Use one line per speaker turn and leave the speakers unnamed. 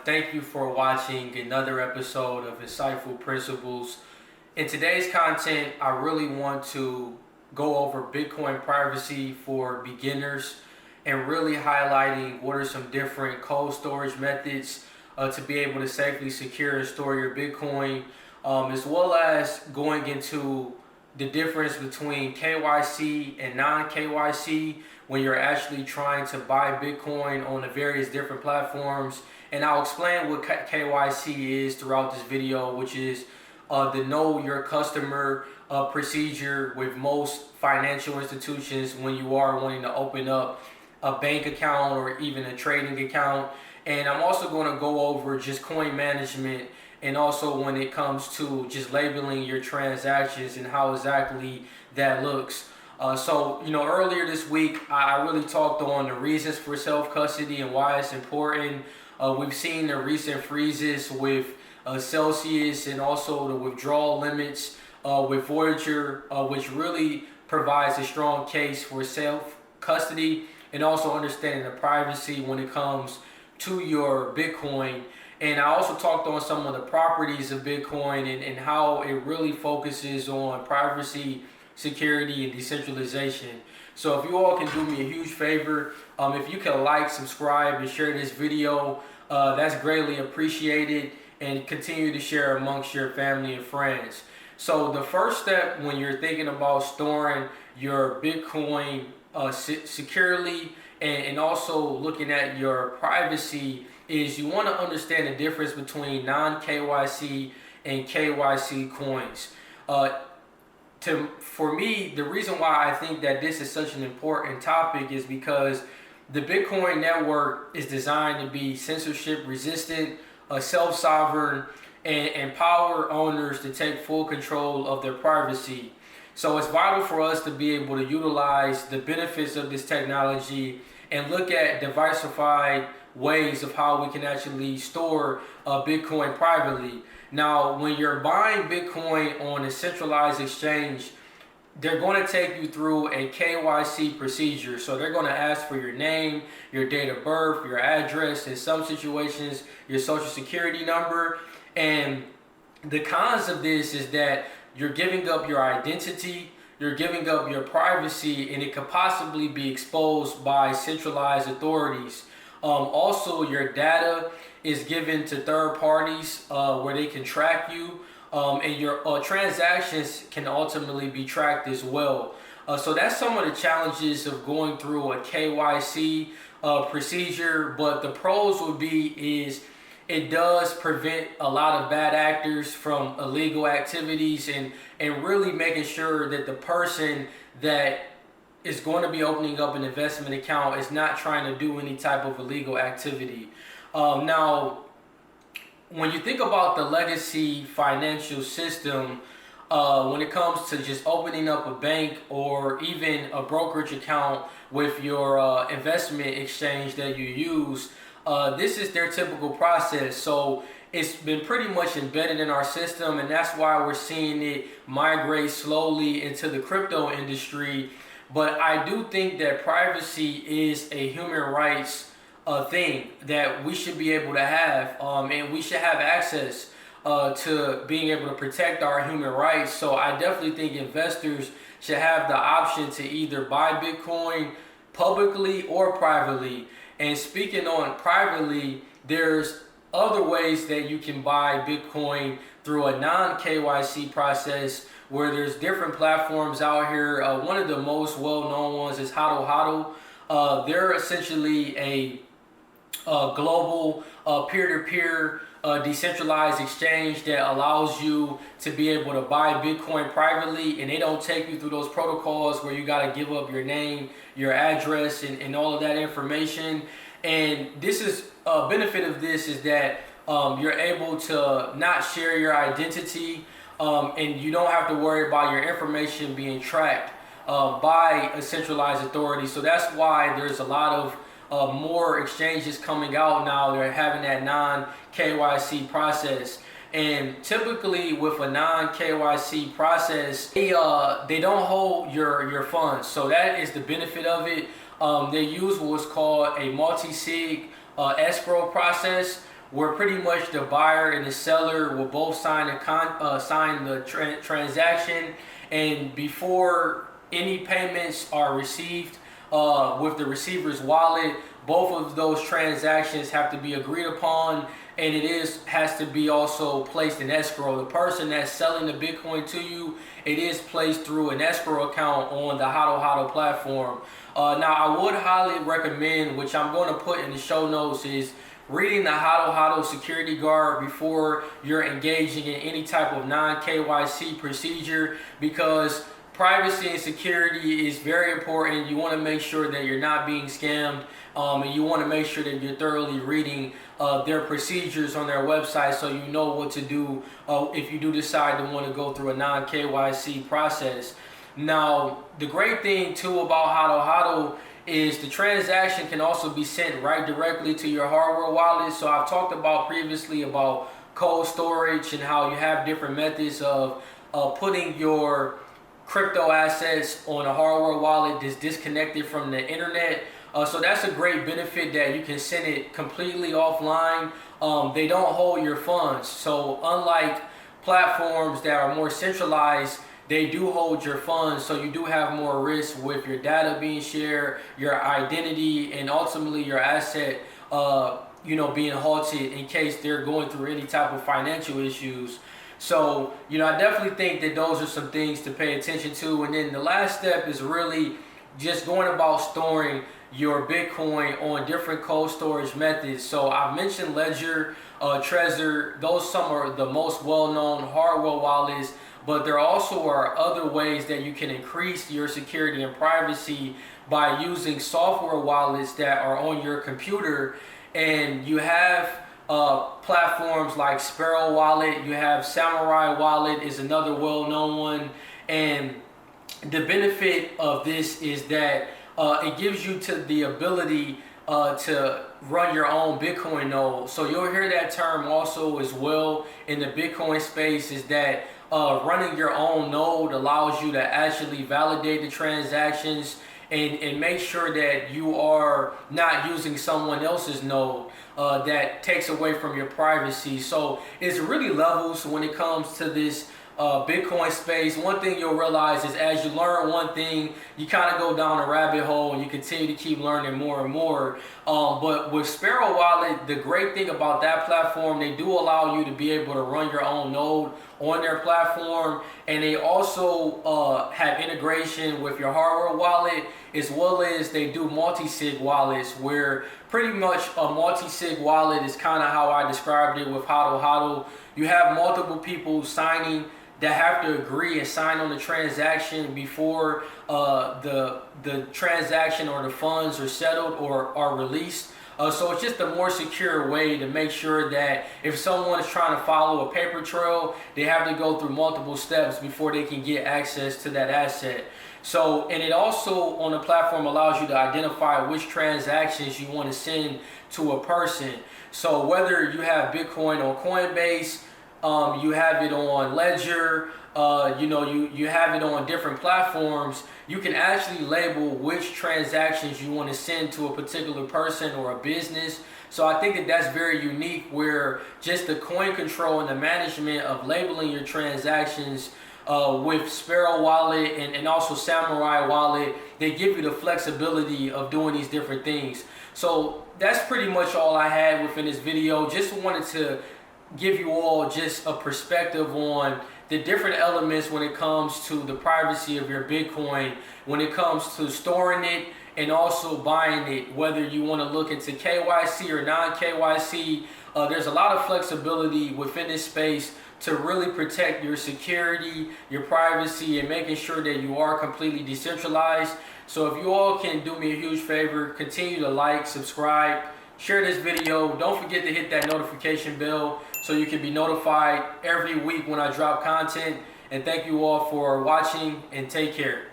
Thank you for watching another episode of Insightful Principles. In today's content, I really want to go over Bitcoin privacy for beginners and really highlighting what are some different cold storage methods to be able to safely secure and store your Bitcoin, as well as going into the difference between KYC and non-KYC when you're actually trying to buy Bitcoin on the various different platforms. And I'll explain what KYC is throughout this video, which is the know your customer procedure with most financial institutions when you are wanting to open up a bank account or even a trading account. And I'm also going to go over just coin management, and also when it comes to just labeling your transactions and how exactly that looks. So earlier this week, I really talked on the reasons for self-custody and why it's important. We've seen the recent freezes with Celsius and also the withdrawal limits with Voyager, which really provides a strong case for self-custody and also understanding the privacy when it comes to your Bitcoin. And I also talked on some of the properties of Bitcoin and how it really focuses on privacy, security, and decentralization. So if you all can do me a huge favor, if you can like, subscribe, and share this video, that's greatly appreciated, and continue to share amongst your family and friends. So the first step when you're thinking about storing your Bitcoin securely and also looking at your privacy is you want to understand the difference between non-KYC and KYC coins. For me, the reason why I think that this is such an important topic is because the Bitcoin network is designed to be censorship resistant, self-sovereign, and empower owners to take full control of their privacy. So it's vital for us to be able to utilize the benefits of this technology and look at diversified ways of how we can actually store Bitcoin privately. Now, when you're buying Bitcoin on a centralized exchange, they're going to take you through a KYC procedure. So they're going to ask for your name, your date of birth, your address, in some situations, your social security number. And the cons of this is that you're giving up your identity, you're giving up your privacy, and it could possibly be exposed by centralized authorities. Also, your data is given to third parties where they can track you, and your transactions can ultimately be tracked as well. So that's some of the challenges of going through a KYC procedure, but the pros would be is it does prevent a lot of bad actors from illegal activities and really making sure that the person that is going to be opening up an investment account is not trying to do any type of illegal activity. Now, when you think about the legacy financial system, when it comes to just opening up a bank or even a brokerage account with your investment exchange that you use, this is their typical process. So it's been pretty much embedded in our system, and that's why we're seeing it migrate slowly into the crypto industry. But I do think that privacy is a human rights thing that we should be able to have, and we should have access to being able to protect our human rights. So I definitely think investors should have the option to either buy Bitcoin publicly or privately. And speaking on privately, there's other ways that you can buy Bitcoin through a non-KYC process where there's different platforms out here. One of the most well-known ones is Hodl Hodl. They're essentially a global peer-to-peer decentralized exchange that allows you to be able to buy Bitcoin privately, and they don't take you through those protocols where you got to give up your name, your address, and all of that information. And this is a benefit of this is that you're able to not share your identity, and you don't have to worry about your information being tracked by a centralized authority. So that's why there's a lot of more exchanges coming out now. They're having that non-KYC process. And typically with a non-KYC process, they don't hold your funds. So that is the benefit of it. They use what's called a multi-sig escrow process, where pretty much the buyer and the seller will both sign the transaction, and before any payments are received with the receiver's wallet, both of those transactions have to be agreed upon, and has to be also placed in escrow. The person that's selling the Bitcoin to you, it is placed through an escrow account on the Hodl Hodl platform. Now, I would highly recommend, which I'm going to put in the show notes, is reading the Hodl Hodl security guard before you're engaging in any type of non-KYC procedure, because privacy and security is very important. You want to make sure that you're not being scammed, and you want to make sure that you're thoroughly reading their procedures on their website, so you know what to do if you do decide to want to go through a non-KYC process. Now, the great thing too about Hodl Hodl is the transaction can also be sent right directly to your hardware wallet. So I've talked about previously about cold storage and how you have different methods of putting your crypto assets on a hardware wallet that's disconnected from the internet. So that's a great benefit, that you can send it completely offline. They don't hold your funds. So unlike platforms that are more centralized, they do hold your funds, so you do have more risk with your data being shared, your identity, and ultimately your asset being halted in case they're going through any type of financial issues. So, I definitely think that those are some things to pay attention to. And then the last step is really just going about storing your Bitcoin on different cold storage methods. So I've mentioned Ledger, Trezor. Those some are the most well-known hardware wallets, but there also are other ways that you can increase your security and privacy by using software wallets that are on your computer. And you have platforms like Sparrow Wallet, you have Samurai Wallet is another well-known one. And the benefit of this is that it gives you the ability to run your own Bitcoin node. So you'll hear that term also as well in the Bitcoin space, is that running your own node allows you to actually validate the transactions and make sure that you are not using someone else's node that takes away from your privacy. So it's really levels when it comes to this Bitcoin space. One thing you'll realize is as you learn one thing, you kind of go down a rabbit hole and you continue to keep learning more and more. But with Sparrow Wallet, the great thing about that platform, they do allow you to be able to run your own node on their platform, and they also have integration with your hardware wallet, as well as they do multi-sig wallets, where pretty much a multi-sig wallet is kind of how I described it with Hodl Hodl. You have multiple people signing that have to agree and sign on the transaction before the transaction or the funds are settled or are released. So it's just a more secure way to make sure that if someone is trying to follow a paper trail, they have to go through multiple steps before they can get access to that asset. So, and it also on the platform allows you to identify which transactions you want to send to a person. So whether you have Bitcoin on Coinbase, you have it on Ledger, you have it on different platforms, you can actually label which transactions you want to send to a particular person or a business. So I think that that's very unique, where just the coin control and the management of labeling your transactions with Sparrow Wallet and also Samurai Wallet, they give you the flexibility of doing these different things. So that's pretty much all I had within this video. Just wanted to give you all just a perspective on the different elements when it comes to the privacy of your Bitcoin, when it comes to storing it and also buying it, whether you want to look into KYC or non-KYC. There's a lot of flexibility within this space to really protect your security, your privacy, and making sure that you are completely decentralized. So if you all can do me a huge favor, continue to like, subscribe, share this video. Don't forget to hit that notification bell so you can be notified every week when I drop content. And thank you all for watching, and take care.